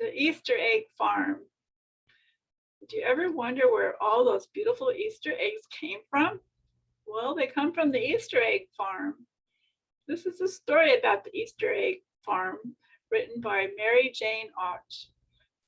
The Easter egg farm. Do you ever wonder where all those beautiful Easter eggs came from? Well, they come from the Easter egg farm. This is a story about the Easter egg farm written by Mary Jane Auch.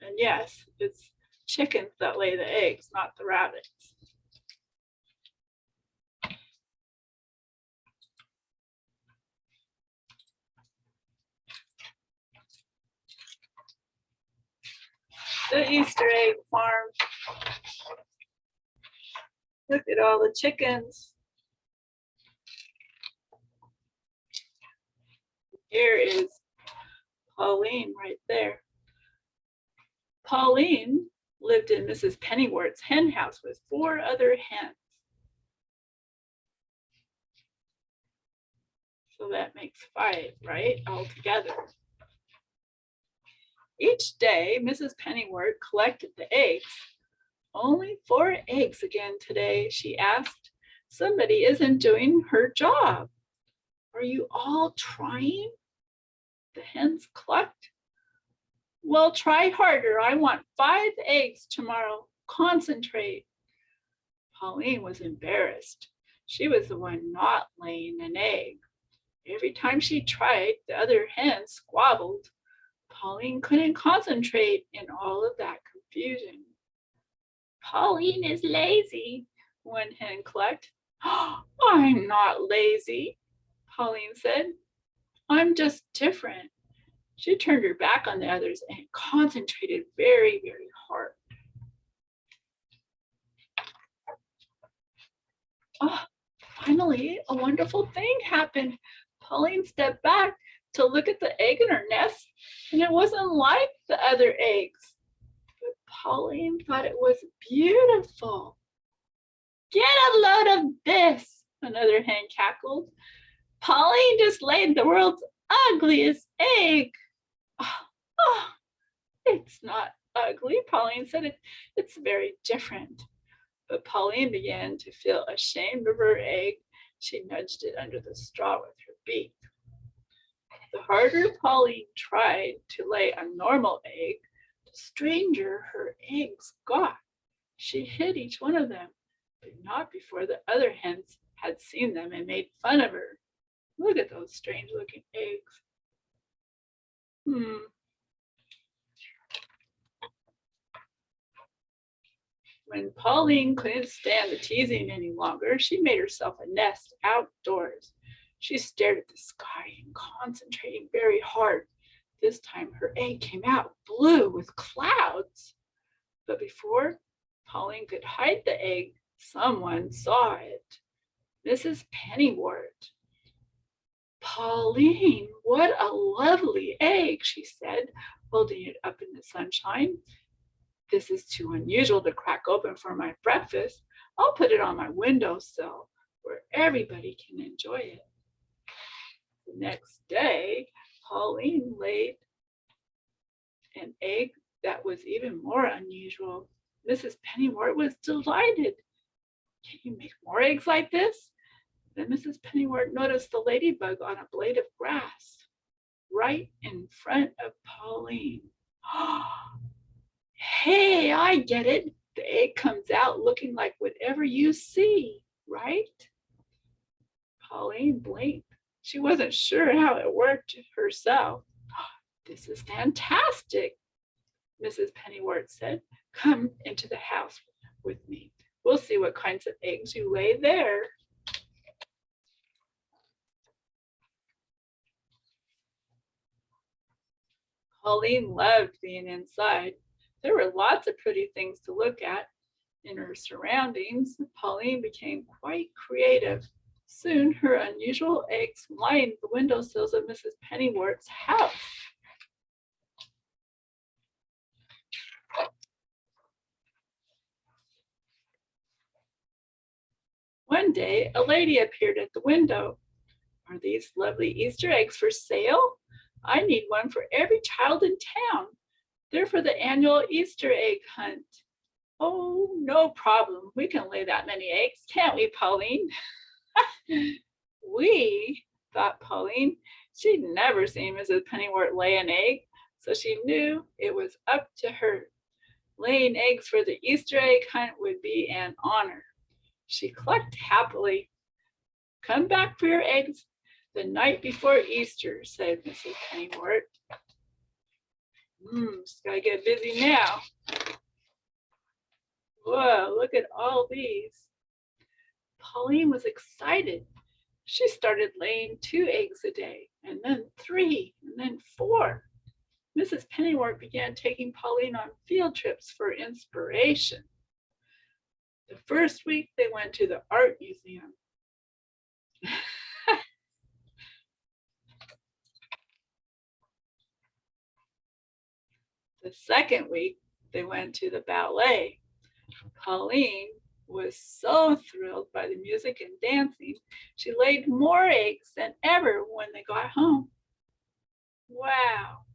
And yes, it's chickens that lay the eggs, not the rabbits. The Easter egg farm. Look at all the chickens. Here is Pauline right there. Pauline lived in Mrs. Pennyworth's hen house with 4 other hens. So that makes 5, right, altogether. Each day, Mrs. Pennyworth collected the eggs. Only 4 eggs again today, she asked. Somebody isn't doing her job. Are you all trying? The hens clucked. Well, try harder. I want 5 eggs tomorrow. Concentrate. Pauline was embarrassed. She was the one not laying an egg. Every time she tried, the other hens squabbled. Pauline couldn't concentrate in all of that confusion. Pauline is lazy, one hen clucked. I'm not lazy, Pauline said. I'm just different. She turned her back on the others and concentrated very, very hard. Oh, finally, a wonderful thing happened. Pauline stepped back to look at the egg in her nest, and it wasn't like the other eggs. But Pauline thought it was beautiful. Get a load of this, another hen cackled. Pauline just laid the world's ugliest egg. Oh, it's not ugly, Pauline said. It's very different. But Pauline began to feel ashamed of her egg. She nudged it under the straw with her beak. The harder Pauline tried to lay a normal egg, the stranger her eggs got. She hid each one of them, but not before the other hens had seen them and made fun of her. Look at those strange looking eggs. When Pauline couldn't stand the teasing any longer, she made herself a nest outdoors. She stared at the sky and concentrating very hard. This time her egg came out blue with clouds. But before Pauline could hide the egg, someone saw it. Mrs. Pennyworth. Pauline, what a lovely egg, she said, holding it up in the sunshine. This is too unusual to crack open for my breakfast. I'll put it on my windowsill where everybody can enjoy it. The next day, Pauline laid an egg that was even more unusual. Mrs. Pennyworth was delighted. Can you make more eggs like this? Then Mrs. Pennyworth noticed the ladybug on a blade of grass right in front of Pauline. Hey, I get it. The egg comes out looking like whatever you see, right? Pauline blinked. She wasn't sure how it worked herself. This is fantastic, Mrs. Pennyworth said. Come into the house with me. We'll see what kinds of eggs you lay there. Pauline loved being inside. There were lots of pretty things to look at. In her surroundings, Pauline became quite creative. Soon, her unusual eggs lined the windowsills of Mrs. Pennyworth's house. One day, a lady appeared at the window. Are these lovely Easter eggs for sale? I need one for every child in town. They're for the annual Easter egg hunt. Oh, no problem. We can lay that many eggs, can't we, Pauline? We, thought Pauline. She'd never seen Mrs. Pennyworth lay an egg, so she knew it was up to her. Laying eggs for the Easter egg hunt would be an honor. She clucked happily. "Come back for your eggs the night before Easter," said Mrs. Pennywort. Just gotta get busy now. Whoa, look at all these. Pauline was excited. She started laying 2 eggs a day, and then 3, and then 4. Mrs. Pennywort began taking Pauline on field trips for inspiration. The first week they went to the art museum. The second week they went to the ballet. Pauline was so thrilled by the music and dancing, she laid more eggs than ever when they got home. Wow.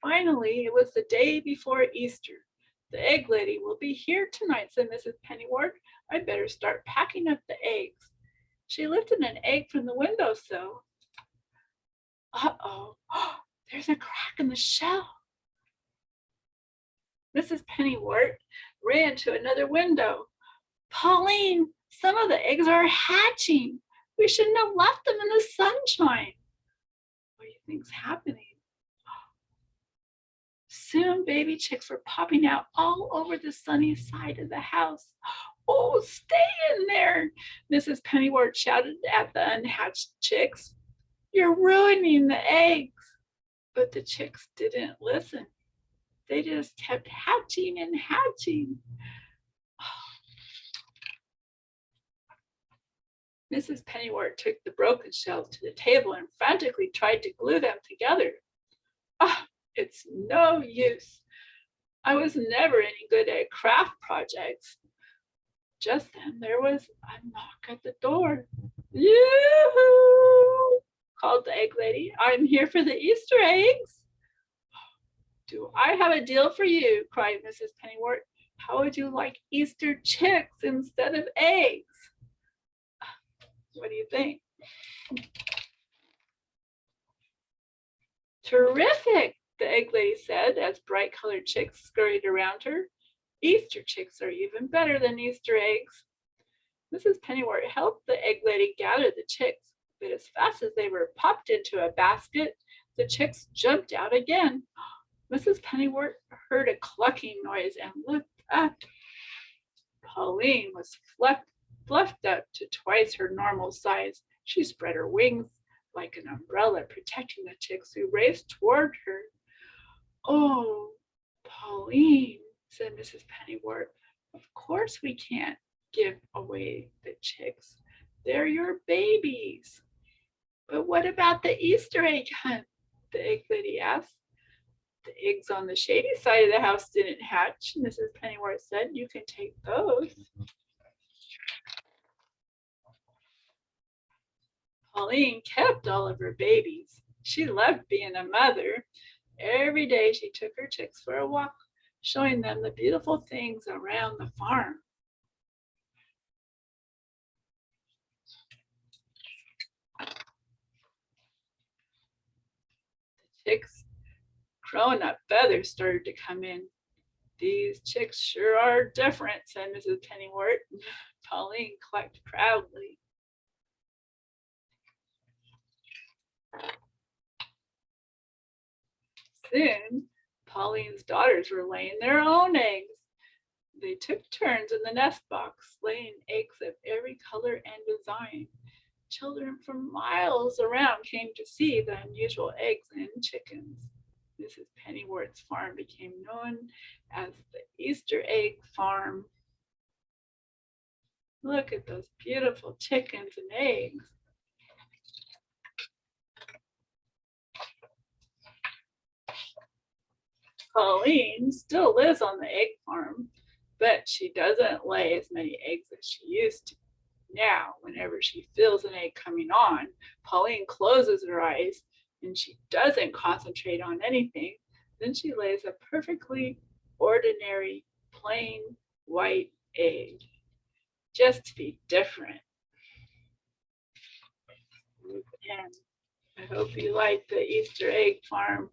Finally, it was the day before Easter. "The egg lady will be here tonight," said Mrs. Pennywort. "I'd better start packing up the eggs." She lifted an egg from the windowsill. Uh-oh, there's a crack in the shell. Mrs. Pennywort ran to another window. "Pauline, some of the eggs are hatching. We shouldn't have left them in the sunshine." What do you think's happening? Soon baby chicks were popping out all over the sunny side of the house. "Oh, stay in there," Mrs. Pennywort shouted at the unhatched chicks. "You're ruining the eggs." But the chicks didn't listen. They just kept hatching and hatching. Mrs. Pennywort took the broken shells to the table and frantically tried to glue them together. It's no use. I was never any good at craft projects. Just then there was a knock at the door. "Yoo-hoo!" called the egg lady. "I'm here for the Easter eggs." "Do I have a deal for you?" cried Mrs. Pennywort. "How would you like Easter chicks instead of eggs?" What do you think? "Terrific," the egg lady said as bright-colored chicks scurried around her. "Easter chicks are even better than Easter eggs." Mrs. Pennywort helped the egg lady gather the chicks, but as fast as they were popped into a basket, the chicks jumped out again. Mrs. Pennywort heard a clucking noise and looked up. Pauline was fluffed up to twice her normal size. She spread her wings like an umbrella, protecting the chicks who raced toward her. "Oh, Pauline," said Mrs. Pennywort, "of course we can't give away the chicks. They're your babies." "But what about the Easter egg hunt?" the egg lady asked. "The eggs on the shady side of the house didn't hatch," Mrs. Pennywort said. "You can take those." Pauline kept all of her babies. She loved being a mother. Every day she took her chicks for a walk, showing them the beautiful things around the farm. The chicks' grown-up feathers started to come in. "These chicks sure are different," said Mrs. Pennywort. Pauline clucked proudly. Soon, Pauline's daughters were laying their own eggs. They took turns in the nest box, laying eggs of every color and design. Children from miles around came to see the unusual eggs and chickens. Mrs. Pennyworth's farm became known as the Easter Egg Farm. Look at those beautiful chickens and eggs. Pauline still lives on the egg farm, but she doesn't lay as many eggs as she used to. Now, whenever she feels an egg coming on, Pauline closes her eyes and she doesn't concentrate on anything. Then she lays a perfectly ordinary, plain white egg, just to be different. And I hope you like the Easter egg farm